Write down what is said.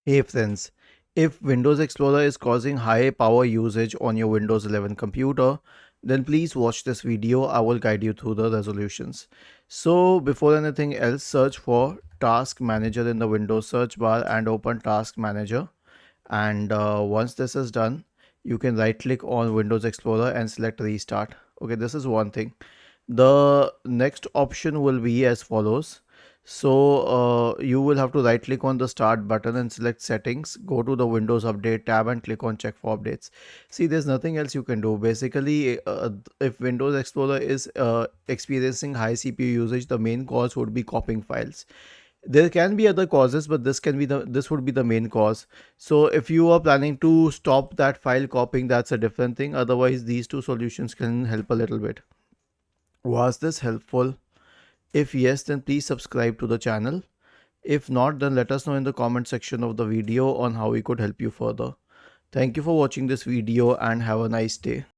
Hey friends, if Windows Explorer is causing high power usage on your Windows 11 computer, then please watch this video. I will guide you through the resolutions. So before anything else, search for Task Manager in the Windows search bar and open Task Manager. And once this is done, you can right click on Windows Explorer and select Restart. Okay, this is one thing. The next option will be as follows. So you will have to right click on the start button and select settings, go to the Windows update tab and click on check for updates. See, there's nothing else you can do. Basically, if Windows Explorer is experiencing high CPU usage, the main cause would be copying files. There can be other causes, but this would be the main cause. So if you are planning to stop that file copying, that's a different thing. Otherwise, these two solutions can help a little bit. Was this helpful? If yes, then please subscribe to the channel. If not, then let us know in the comment section of the video on how we could help you further. Thank you for watching this video and have a nice day.